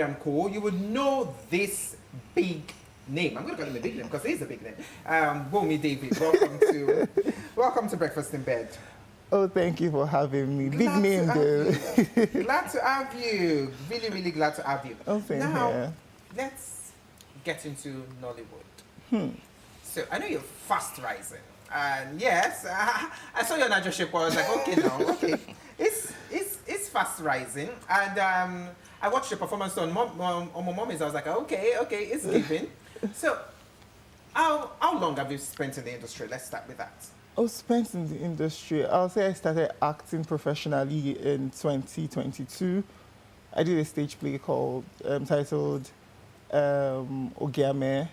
Mori and Co., you would know this big name. I'm going to call him a big name because he's a big name. Bomi David, welcome to Breakfast in Bed. Oh, thank you for having me. Big name, though. Glad to have you. Really, really glad to have you. Oh, thank you. Now, let's get into Nollywood. So, I know you're fast rising. And yes, I saw your Najo shape. I was like, okay, now, okay. It's fast rising. And I watched your performance on my Mommy's. I was like, okay, it's giving. So, how long have you spent in the industry? Let's start with that. I spent in the industry. I'll say I started acting professionally in 2022. I did a stage play titled Ogiame.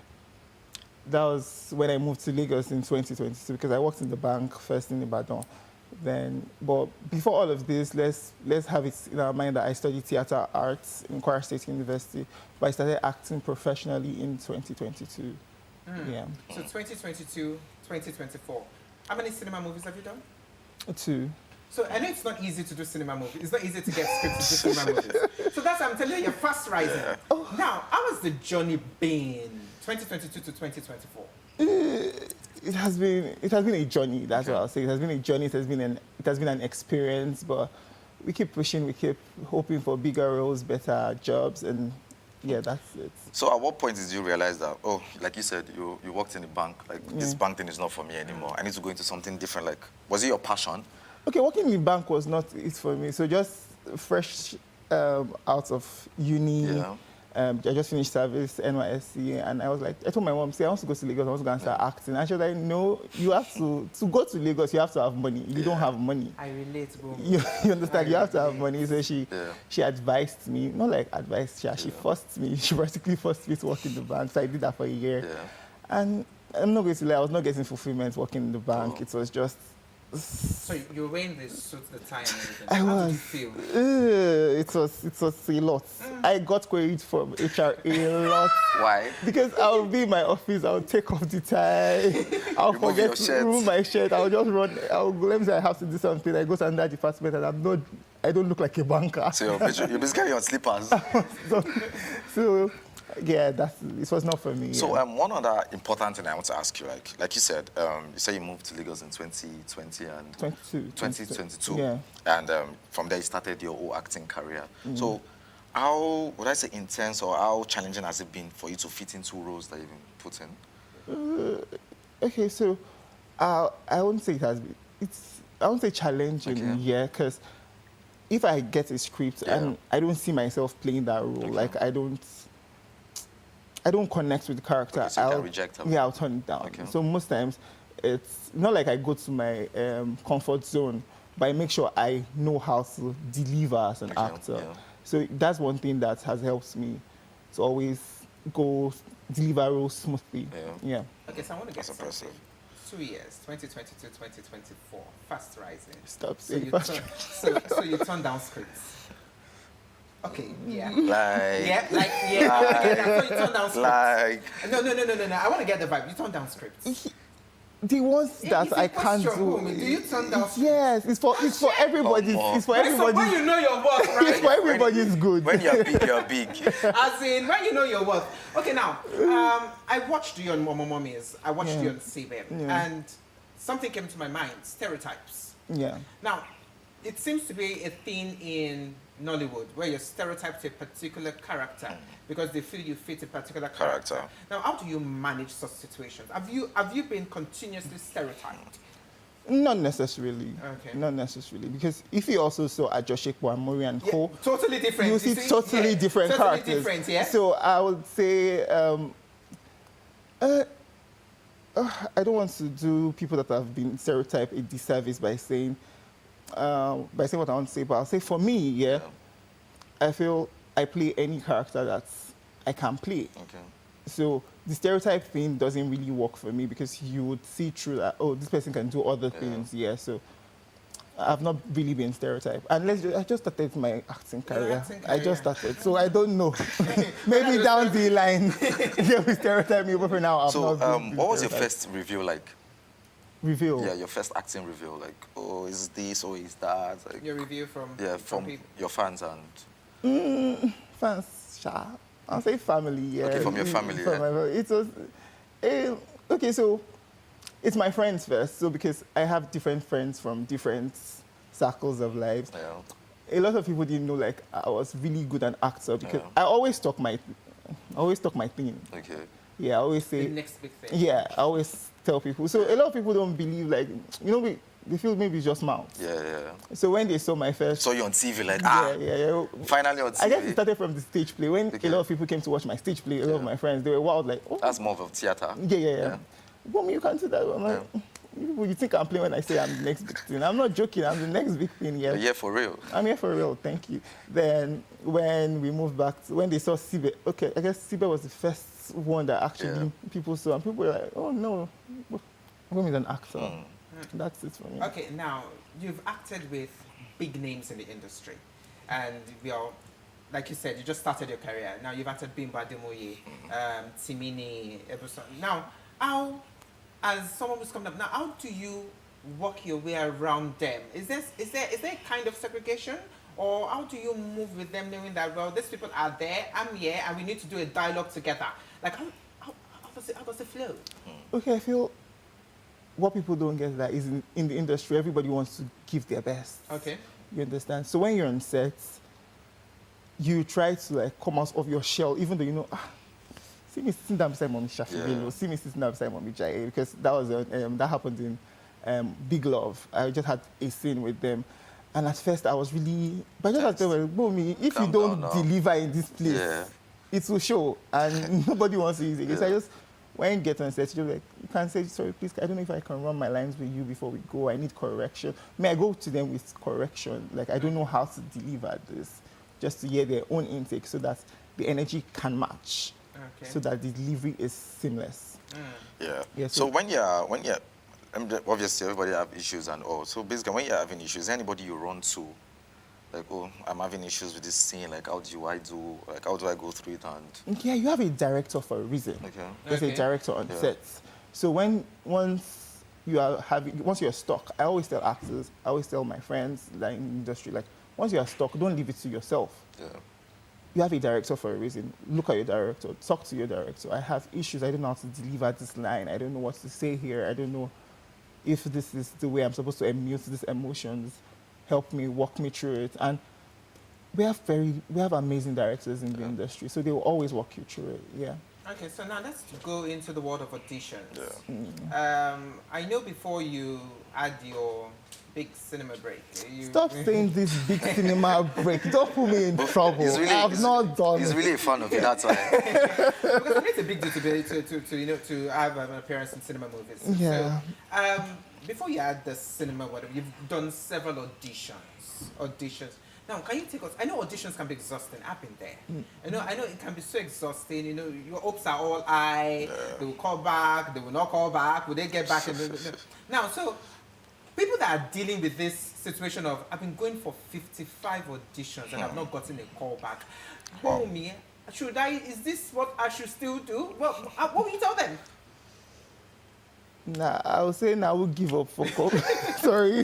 That was when I moved to Lagos in 2022 because I worked in the bank first in Ibadan. But before all of this, let's have it in our mind that I studied theatre arts in Kwara State University, but I started acting professionally in 2022. Yeah. So 2022, 2024. How many cinema movies have you done? 2. So I know it's not easy to do cinema movies. It's not easy to get scripts to do cinema movies. So that's why I'm telling you, you're fast rising. Oh. Now, how has the journey been, 2022 to 2024? It has been a journey. That's what I'll say. It has been a journey. It has been an experience. But we keep pushing. We keep hoping for bigger roles, better jobs, and yeah, that's it. So at what point did you realize that, oh, like you said, you worked in the bank, like this bank thing is not for me anymore. I need to go into something different. Like, was it your passion? Okay, working in the bank was not it for me. So just fresh out of uni, I just finished service, NYSC, and I was like, I told my mom, I want to go to Lagos, I want to go and start acting. And she was like, no, you have to go to Lagos, you have to have money. You don't have money. I relate, bro. You understand? You have to have money. So she advised me, not like advised, she forced me. She practically forced me to work in the bank. So I did that for a year. Yeah. And I'm not going to lie, I was not getting fulfillment working in the bank. Oh. It was just... So you were wearing the suit at the time and everything. I How was. did you feel? It was a lot. I got queried from HR a lot. Why? Because I'll be in my office, I'll take off the tie, I'll forget to remove my shirt, I'll just run, let me say I have to do something, I go to another department and I don't look like a banker. So you're basically on slippers. so yeah, it was not for me. So one other important thing I want to ask you, like you said you moved to Lagos in 2020 and 2022. Yeah. And from there you started your whole acting career. So how, would I say intense or how challenging has it been for you to fit into roles that you've been put in? Okay, so I wouldn't say it has been, I wouldn't say challenging, because if I get a script and I don't see myself playing that role, like I don't connect with the character. Okay, so you can reject them. Yeah, I'll turn it down. Okay. So most times, it's not like I go to my comfort zone, but I make sure I know how to deliver as an actor. Yeah. So that's one thing that has helped me to always deliver roles smoothly. Yeah. Okay, so I want to get That's impressive. 2 years, 2022, 2024, fast rising. Stop So saying you fast so you turn down scripts. Okay, yeah. So you turn down scripts. No. I want to get the vibe. You turn down scripts. The ones that I can't do. Do you turn down scripts? Yes, it's for everybody. It's for everybody. When you know your worth, right? It's for everybody's good. When you're big, you're big. As in, when you know your worth. Okay, now, I watched you on Mommy's. I watched you on CBM. And something came to my mind, stereotypes. Yeah. Now, it seems to be a thing in Nollywood where you're stereotyped to a particular character because they feel you fit a particular character. Now, how do you manage such situations? Have you been continuously stereotyped? Not necessarily. Okay. Not necessarily. Because if you also saw Ajoshekwa and Mori and Co, totally different. You see totally different characters. Totally different, yeah. So I would say I don't want to do people that have been stereotyped a disservice by saying what I want to say, but I'll say for me, I feel I play any character that I can play. Okay. So the stereotype thing doesn't really work for me because you would see through that, oh, this person can do other things, so I've not really been stereotyped. And I just started my acting career. I just started, so I don't know. Maybe down the line, they'll be stereotyping me, but for now, I've not been what was your first review like? Review? Yeah, your first acting review, like, oh, is this or is that? Like, your review from from your fans and... Fans, I'll say family, yeah. Okay, from your family, From yeah. my family. It was, okay, so it's my friends first. So because I have different friends from different circles of life. Yeah. A lot of people didn't know like I was really good an actor because Yeah. I always talk my thing. Okay. Yeah, I always The say, next big thing. yeah, I always tell people. So a lot of people don't believe like, they feel maybe it's just mouth. Yeah, yeah. So when they saw my first, Saw you on TV, like, yeah. finally on TV. I guess it started from the stage play. When Okay. a lot of people came to watch my stage play, a lot of my friends, they were wild, like, oh, That's more of a theater. yeah. Mommy, you can't do that. I'm like, you think I'm playing when I say I'm the next big thing. I'm not joking, I'm the next big thing, yeah. Yeah, for real. I'm here for real, thank you. Then when we moved back, when they saw Sibe, okay, I guess Sibe was the first one that actually people saw. And people were like, oh no, Wumi is an actor. That's it for me. Okay, now you've acted with big names in the industry, and we are, like you said, you just started your career. Now you've acted Bimba Demoye, Timini, Ebuson. Now, how, as someone who's coming up now, how do you work your way around them? Is there a kind of segregation, or how do you move with them, knowing that these people are there, I'm here, and we need to do a dialogue together? Like how does it flow? Okay, I feel what people don't get that is in the industry, everybody wants to give their best. Okay. You understand? So when you're on set, you try to like come out of your shell, even though see me sitting down beside Mommy Shafi, see me sitting down beside Mommy Jai, because that was that happened in Big Love. I just had a scene with them, and at first I was really, but I just had to Mommy, if you don't deliver in this place, it will show, and nobody wants to use it. So I just, when you get on set, you're like, you can say, sorry, please, I don't know if I can run my lines with you before we go. I need correction. May I go to them with correction? Like, I don't know how to deliver this, just to hear their own intake so that the energy can match, so that the delivery is seamless. Yeah. So when you're, obviously everybody have issues and all. So basically, when you're having issues, anybody you run to, like, oh, I'm having issues with this scene. Like, how do I go through it? And yeah, you have a director for a reason. Okay. There's a director on set. So once you're stuck, I always tell actors, I always tell my friends like in the industry, like, once you're stuck, don't leave it to yourself. Yeah. You have a director for a reason. Look at your director. Talk to your director. I have issues. I don't know how to deliver this line. I don't know what to say here. I don't know if this is the way I'm supposed to emulate these emotions. Help me, walk me through it. And we have amazing directors in the industry, so they will always walk you through it. Yeah. Okay, so now let's go into the world of auditions. I know before you had your big cinema break. Stop saying this big cinema break. Don't put me in trouble. I've not done He's it. really a fan of it, that's why. Because it's a big deal to have an appearance in cinema movies. Yeah. So, before you had the cinema, whatever, you've done several auditions. Now, can you take us? I know auditions can be exhausting. I've been there. I know it can be so exhausting. Your hopes are all high. They will call back. They will not call back. Will they get back? Now, so people that are dealing with this situation of, I've been going for 55 auditions and I've not gotten a call back. Me, is this what I should still do? Well, what will you tell them? Nah, I would say I will give up for sorry,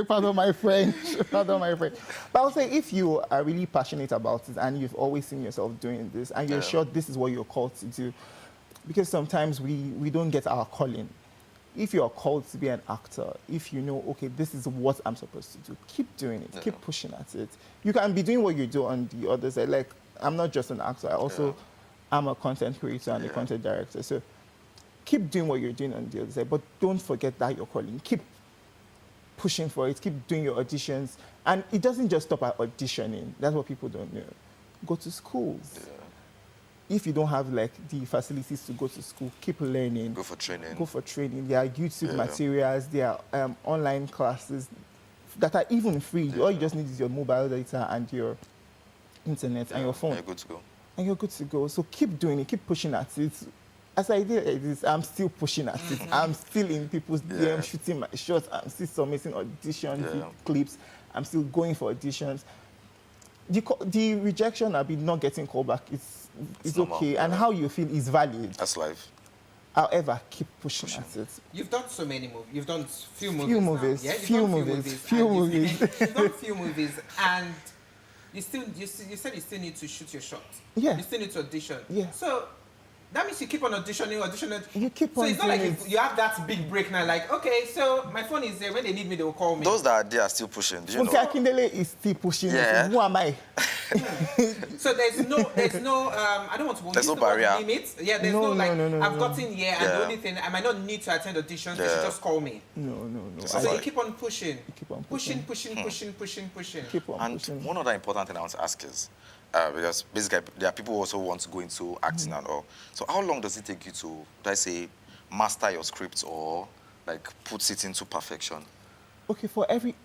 pardon my French. But I would say if you are really passionate about it and you've always seen yourself doing this and you're sure this is what you're called to do, because sometimes we don't get our calling. If you're called to be an actor, if you know, okay, this is what I'm supposed to do, keep doing it, keep pushing at it. You can be doing what you do on the other side. Like, I'm not just an actor, I also am a content creator and a content director. So keep doing what you're doing on the other side, but don't forget that you're calling. Keep pushing for it, keep doing your auditions. And it doesn't just stop at auditioning. That's what people don't know. Go to schools. If you don't have like the facilities to go to school, keep learning. Go for training. There are YouTube materials, there are online classes that are even free. All you just need is your mobile data and your internet and your phone. You're good to go. And you're good to go. So keep doing it, keep pushing at it. As I did this, I'm still pushing at it. I'm still in people's DM, shooting my shots. I'm still submitting auditions, clips. I'm still going for auditions. The rejection I've been not getting called back, it's okay. And how you feel is valid. That's life. However, keep pushing at it. You've done so many movies. You've done few movies. Few movies. You've done few movies, and you said you still need to shoot your shot. Yeah. You still need to audition. Yeah. So that means you keep on auditioning. You keep on. So it's not like doing you have that big break now. Like, okay, so my phone is there. When they need me, they will call me. Those that are there are still pushing. Do you know? Akindele is still pushing. Yeah. Who am I? So there's no I don't want to There's use no the word barrier. limit. Yeah, there's No, no I've no. gotten here and the only thing I might not need to attend auditions, they should just call me. No. So you keep on pushing. You keep on pushing. Keep on And pushing. one other important thing I want to ask is, because basically there are people who also want to go into acting and all. So how long does it take you to, master your script or like put it into perfection? Okay,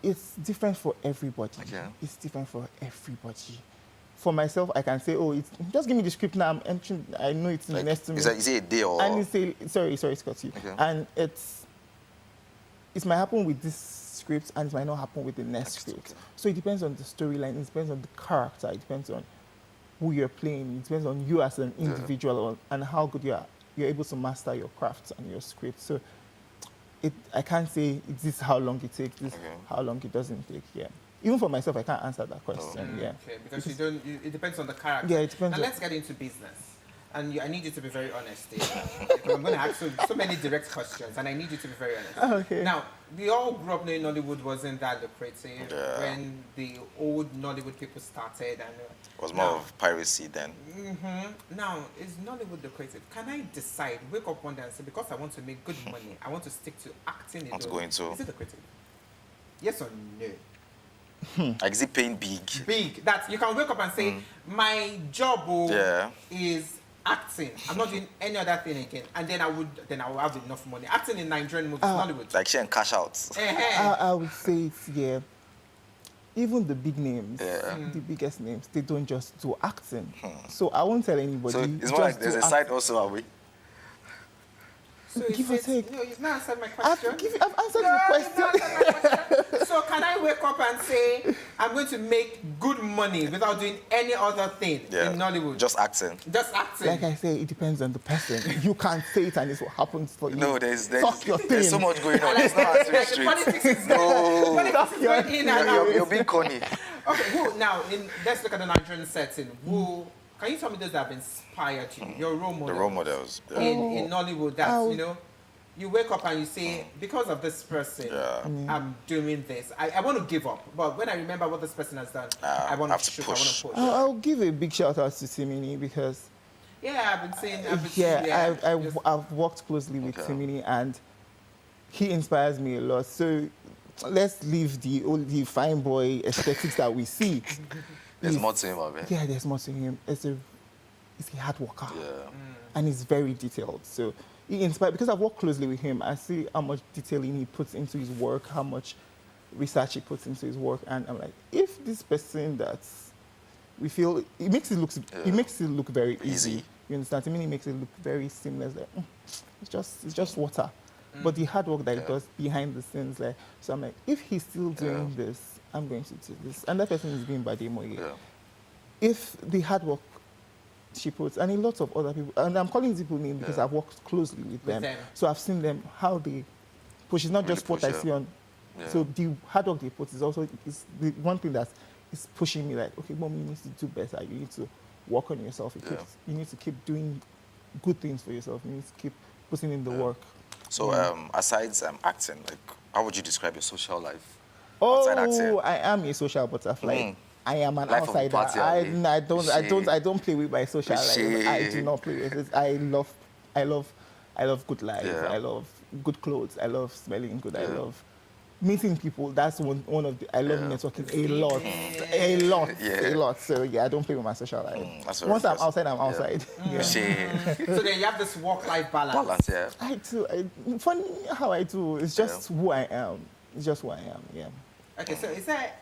it's different for everybody. Okay. It's different for everybody. For myself, I can say, just give me the script now. I'm entering. I know it's in the next 2 minutes. Is it a day or? And sorry, Scotty. Okay. And it might happen with this script and it might not happen with the next script. Okay. So it depends on the storyline. It depends on the character. It depends on who you're playing. It depends on you as an individual and how good you're able to master your craft and your script. So I can't say this is how long it takes. This how long it doesn't take. Yeah. Even for myself, I can't answer that question. Yeah. Okay, because it depends on the character. Yeah, it depends. Now let's get into business. And I need you to be very honest here. I'm going to ask so many direct questions, and I need you to be very honest. Okay. Now, we all grew up knowing Nollywood wasn't that lucrative when the old Nollywood people started. And it was more of piracy then. Now, is Nollywood lucrative? Can I decide, wake up one day and say, because I want to make good money, I want to stick to acting alone. Want to go into... Is it lucrative? Yes or no? Like, is it paying big? Big. That you can wake up and say, my job is acting. I'm not doing any other thing again. And then I will have enough money. Acting in Nigerian movies, Nollywood. Like she and cash out. I would say it's, even the big names, the biggest names, they don't just do acting. So I won't tell anybody. So it's more like there's a side also, are we? So give or take. No, you've not answered my question. I've answered your question. So can I wake up and say, I'm going to make good money without doing any other thing in Nollywood? Just acting. Just acting. Like I say, it depends on the person. You can't say it and it's what happens for you. No, there's so much going on. It's not answering straight. Politics is going in and out. You're being corny. Okay, let's look at the Nigerian setting. Can you tell me those that have inspired you? Your role models. The role models. In Nollywood, that's, you wake up and you say, because of this person, I'm doing this. I want to give up, but when I remember what this person has done, I want to push. I want to push. I'll give a big shout out to Timini because... Yeah, I've worked closely with Timini and he inspires me a lot. So let's leave the fine boy aesthetics that we see. There's more to him, I mean. Yeah, there's more to him. He's a hard worker. Yeah. And he's very detailed. So he inspired, because I've worked closely with him, I see how much detailing he puts into his work, how much research he puts into his work. And I'm like, if this person we feel, it makes it look very easy. You understand? I mean, it makes it look very seamless. Like, it's just water. But the hard work that he does behind the scenes, so I'm like, if he's still doing this, I'm going to do this. And that person is being Bademoye. Yeah. If the hard work she puts, and a lot of other people, and I'm calling these people names because I've worked closely with them. So I've seen them, how they push. It's not really just what I see on. Yeah. So the hard work they put is also the one thing that is pushing me, like, okay, Mom, you need to do better. You need to work on yourself. You need to keep doing good things for yourself. You need to keep putting in the work. So aside acting, like, how would you describe your social life? I am a social butterfly. I am an outsider. I don't play with my social life. I do not play with it. I love good life. Yeah. I love good clothes. I love smelling good. I love meeting people. That's one of the. I love networking a lot. So I don't play with my social life. Once I'm outside, I'm outside. So then you have this work-life balance. I do. Funny how I do. It's just who I am. It's just who I am. Yeah. Okay, so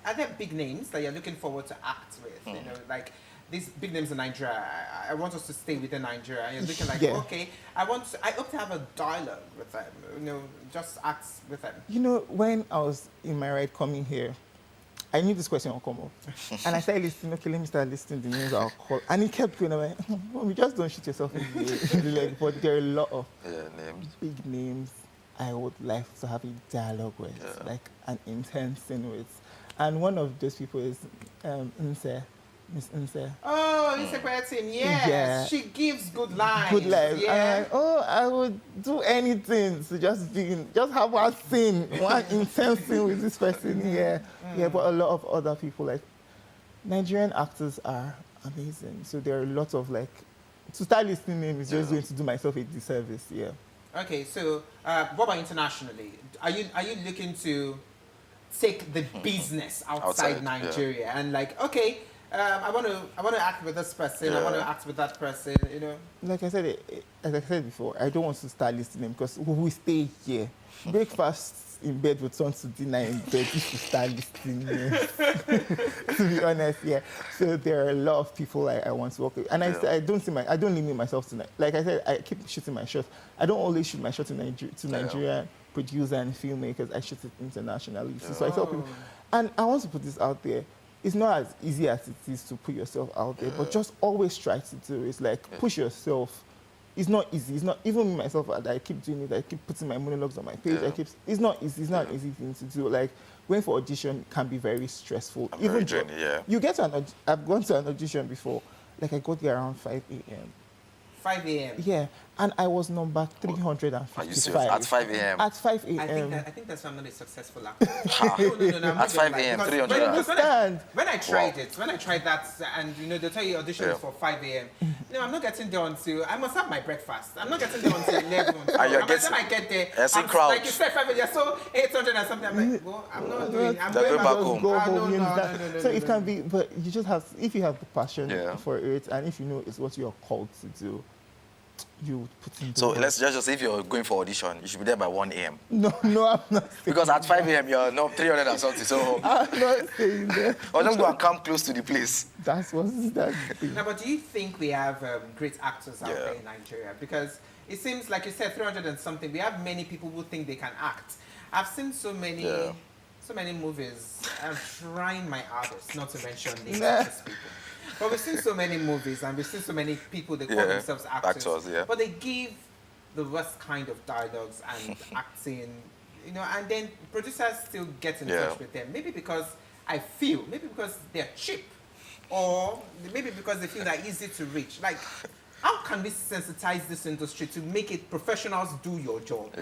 are there big names that you're looking forward to act with? You know, like these big names in Nigeria. I want us to stay within Nigeria. You're looking like, okay, I hope to have a dialogue with them. You know, just act with them. You know, when I was in my ride coming here, I knew this question would come up, and I started listening. Okay, let me start listening to the names I'll call, and it kept going. I'm like, Mommy, just don't shoot yourself in the leg. But there are a lot of names, big names I would like to have a dialogue with, like an intense scene with. And one of those people is Nse. Miss Nse. Oh, Nse Kwetim, yes. Yeah. She gives good lines. Good life. Yeah. I would do anything to just have one scene, one intense scene with this person. Yeah. Yeah, but a lot of other people, like, Nigerian actors are amazing. So there are a lot of, like, to start listing names is just going to do myself a disservice. Yeah. Okay, so what about internationally? Are you looking to take the business outside Nigeria and, like, okay, I want to act with this person, I want to act with that person, you know? Like I said, as I said before, I don't want to start listing them because we stay here. Breakfast in bed with turn to dinner in bed if you start listing names. To be honest, yeah. So there are a lot of people I want to work with, and I don't limit myself to, like I said, I keep shooting my shots. I don't only shoot my shots to Nigerian producers and filmmakers. I shoot it internationally. So I tell people, and I want to put this out there. It's not as easy as it is to put yourself out there, but just always try to do it. It's like push yourself. It's not easy. It's not, even me myself, I keep doing it. I keep putting my monologues on my page. It's not easy. It's not an easy thing to do. Like, going for audition can be very stressful. Very draining, you get to I've gone to an audition before. Like, I got there around 5 a.m. 5 a.m. Yeah, and I was number 355. Are you serious? At 5 a.m.? At 5 a.m. I think that's why I'm not a successful actor. No, At 5 a.m., 300. When I tried that, and you know, they tell you audition is for 5 a.m. No, I'm not getting there until, I must have my breakfast. I'm not getting there until 11. So by the time I get there, like you said, 5 a.m., so 800 and something. I'm like, well, I'm not doing, I'm going back home. Go home. No, so it can be, but you just have, if you have the passion for it, and if you know it's what you're called to do, you put in. So let's just say if you're going for audition, you should be there by 1 a.m. No, I'm not. Because at 5 a.m. you're not 300 and something. So I'm not saying that. Or just go and come close to the place. That's that. Now, but do you think we have great actors out there in Nigeria? Because it seems like you said 300 and something. We have many people who think they can act. I've seen so many movies. I'm trying my hardest not to mention names of these people. But we've seen so many movies and we've seen so many people that call themselves actors. But they give the worst kind of dialogues and acting, you know, and then producers still get in touch with them. Maybe because they're cheap, or maybe because they feel they're easy to reach. Like, how can we sensitize this industry to make it professionals do your job?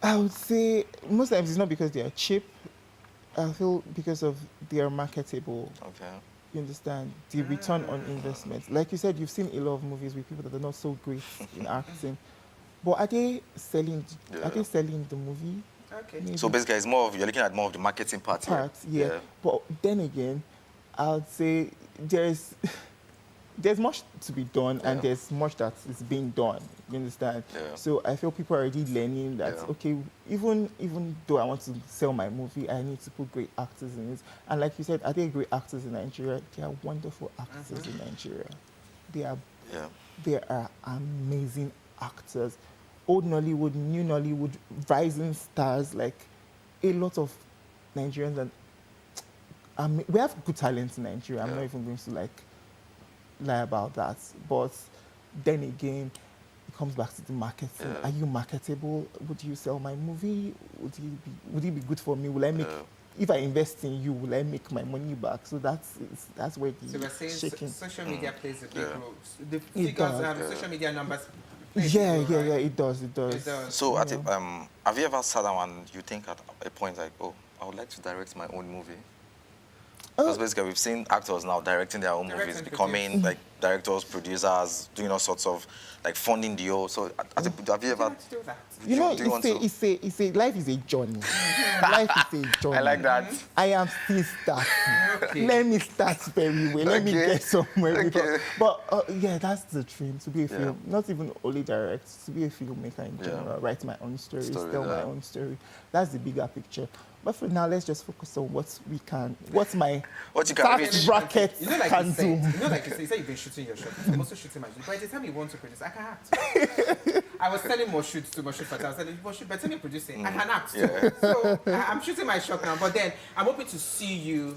I would say most times it's not because they are cheap. I feel because of their marketable. Okay. You understand? The return on investment. Like you said, you've seen a lot of movies with people that are not so great in acting. But are they selling the movie? Okay. Maybe. So basically it's more of, you're looking at more of the marketing part. Yeah. But then again, I would say there's much to be done and there's much that is being done. You understand? So I feel people are already learning that, okay, even though I want to sell my movie, I need to put great actors in it. And like you said, are there great actors in Nigeria? There are wonderful actors in Nigeria. There are amazing actors. Old Nollywood, new Nollywood, rising stars, like a lot of Nigerians. And we have good talent in Nigeria. I'm not even going to lie about that. But then again, it comes back to the marketing. Are you marketable? Would you sell my movie? Would it be good for me? Will I make? If I invest in you, will I make my money back? So that's where the shaking. Social media plays a big role. The figures, the social media numbers. It does. So have you ever sat down and you think at a point like, oh, I would like to direct my own movie? Because basically we've seen actors now directing their own movies, becoming like directors, producers, doing all sorts of like funding deals. So have you ever? You know, it's a life is a journey. Life is a journey. I like that. I am still starting. Let me start very well. Let me get somewhere. But that's the dream, to be a film. Not even only direct, to be a filmmaker in general. Write my own stories, tell my own story. That's the bigger picture. But for now, let's just focus on what tax bracket can do. You know, like you said, you've been shooting your shot. I'm also shooting my shot. By the time you want to produce, I can act. I was telling Moshood to Moshood, but I was telling Moshood, by the time you're producing, I can act. So I'm shooting my shot now. But then I'm hoping to see you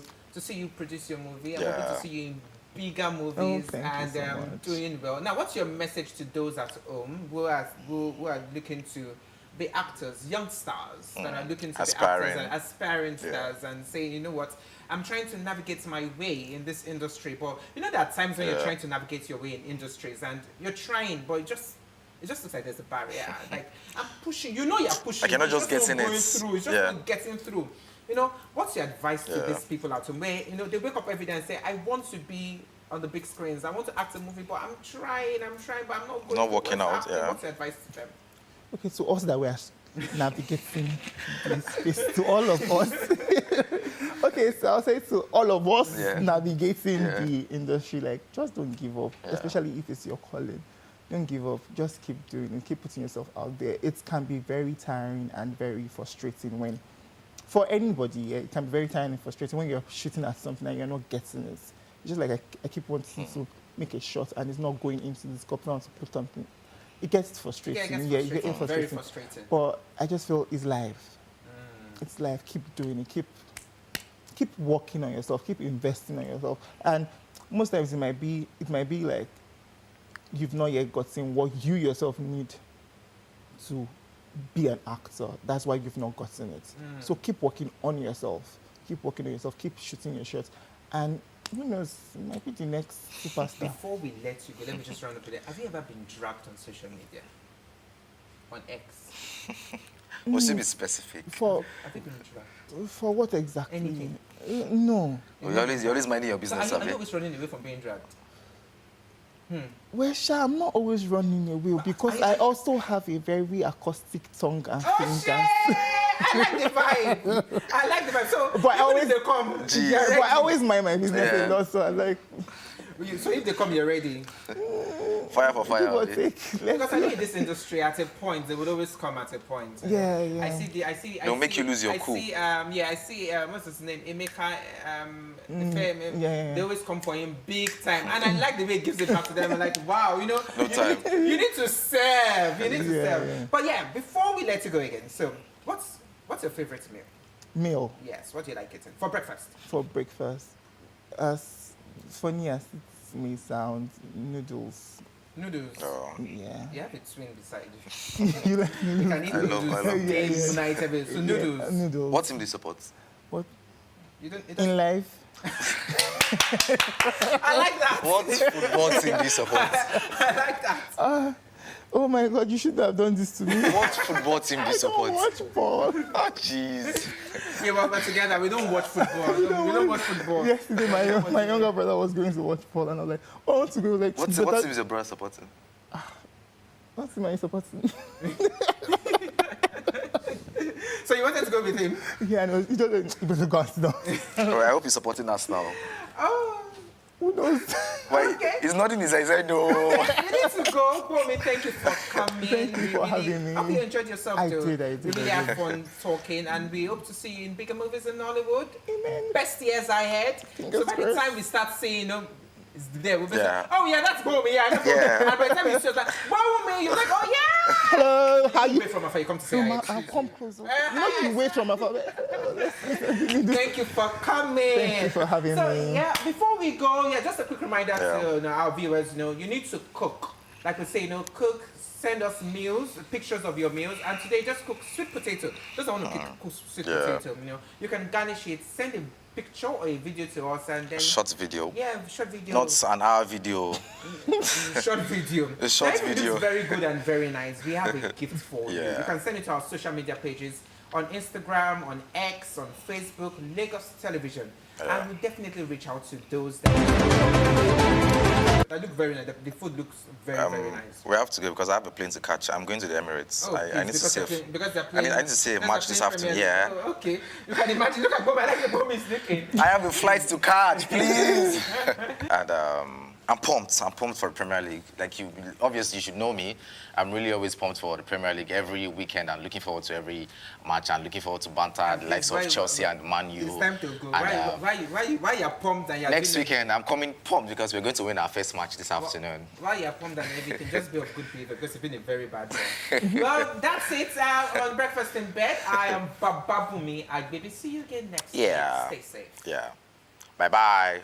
produce your movie. I'm hoping to see you in bigger movies and doing well. Now, what's your message to those at home who are looking to be actors, young stars that are looking to be actors and aspiring stars and saying, you know what, I'm trying to navigate my way in this industry. But you know, there are times when you're trying to navigate your way in industries and you're trying, but it just looks like there's a barrier. Like, I'm pushing. You know, you're pushing. I cannot just get in going it. through. It's just not getting through. You know, what's your advice to these people out there? You know, they wake up every day and say, I want to be on the big screens. I want to act a movie, but I'm trying, but I'm not going. Not working out. What's your advice to them? Okay, to us that we are navigating this space, to all of us. Okay, so I'll say to all of us navigating the industry, like, just don't give up, especially if it's your calling. Don't give up. Just keep doing it. Keep putting yourself out there. It can be very tiring and very frustrating when, for anybody, it can be very tiring and frustrating when you're shooting at something and you're not getting it. It's just like I keep wanting to make a shot and it's not going into the scope. I want to put something. It gets frustrating. Yeah, it gets frustrating. Very frustrating. But I just feel it's life. It's life. Keep doing it. Keep working on yourself. Keep investing on yourself. And most times it might be like you've not yet gotten what you yourself need to be an actor. That's why you've not gotten it. So keep working on yourself. Keep working on yourself. Keep shooting your shots. And who knows, it might be the next superstar. Before we let you go, let me just round up with it. Have you ever been dragged on social media? On X? Must be specific. For what exactly? Anything. No. You're always minding your business. So are you always running away from being dragged? Well, Sha, I'm not always running away because I also have a very acoustic tongue and fingers. I like the vibe. So, but I always they come, but I always mind my business a lot, so I like. So if they come, you're ready. Fire for fire. Because I know in this industry, at a point, they would always come at a point. Yeah, yeah. I see. They'll make you lose your cool. I see. What's his name? Emeka. They always come for him big time, and I like the way he gives it back to them. I'm like, wow, you know, no time. You need to serve. You need to serve. Yeah. But yeah, before we let you go again, so what's your favorite meal? Meal. Yes. What do you like eating for breakfast? For breakfast, as funny as it may sound, noodles. Noodles. Oh. Yeah. You have a twin beside you. You like noodles? You can eat noodles day, night, every day. So noodles. Yeah, noodles. What team do you support? What? You don't. In life. I like that. What football team do you support? I like that. Oh my God! You shouldn't have done this to me. What football team do you support? I don't watch ball. Oh, jeez. Yeah, well, we're together. We don't watch football. We don't watch football. Yesterday, my younger brother was going to watch ball, and I was like, oh, I want to go. Like, What team is your brother supporting? What team are you supporting? So you wanted to go with him? Yeah, no, he doesn't go and sit down. Oh, I hope he's supporting us now. Oh. Who knows? Why? Okay. He's nodding his eyes. I know. You need to go. Kwame, thank you for coming. Thank you for having me. I hope you enjoyed yourself I too. did. We really had fun talking, and we hope to see you in bigger movies in Nollywood. Amen. Best years ahead. So by the time we start seeing, it's there. We'll be like, oh yeah, that's Kwame. Yeah, that's Kwame. And by the time it's just like, wow, you're like, oh yeah. Hello, how you? Wait from afar. You come to say hi. I'll come closer. You wait from afar. Thank you for coming. Thank you for having me. So yeah, before we go, just a quick reminder to our viewers. You need to cook. Like we say, cook. Send us meals, pictures of your meals, and today just cook sweet potato. Just want to cook sweet potato. You can garnish it. Send a picture or a video to us, and then short video. Yeah, short video. Not an hour video. Short video. A short video. It's very good and very nice. We have a gift for you. Yeah. You can send it to our social media pages on Instagram, on X, on Facebook, Lagos Television. Yeah. And we definitely reach out to those that look very nice. The food looks very, very nice. We have to go because I have a plane to catch. I'm going to the Emirates. Oh, I need to see. Because they're playing. I need to see a match this afternoon. Yeah. Oh, okay. You can imagine. Look at Bob. I like the Bob is looking. I have a flight to catch, please. And I'm pumped. I'm pumped for the Premier League. Like obviously you should know me. I'm really always pumped for the Premier League every weekend. I'm looking forward to every match and looking forward to banter the likes of Chelsea and Man U. It's time to go. And, why you're pumped and you're next weekend I'm coming pumped because we're going to win our first match this afternoon. Why you're pumped and everything? Just be of good behavior because it's been a very bad one. Well, that's it on Breakfast in Bed. I am Bababumi. I'd maybe see you again next week. Stay safe. Yeah. Bye-bye.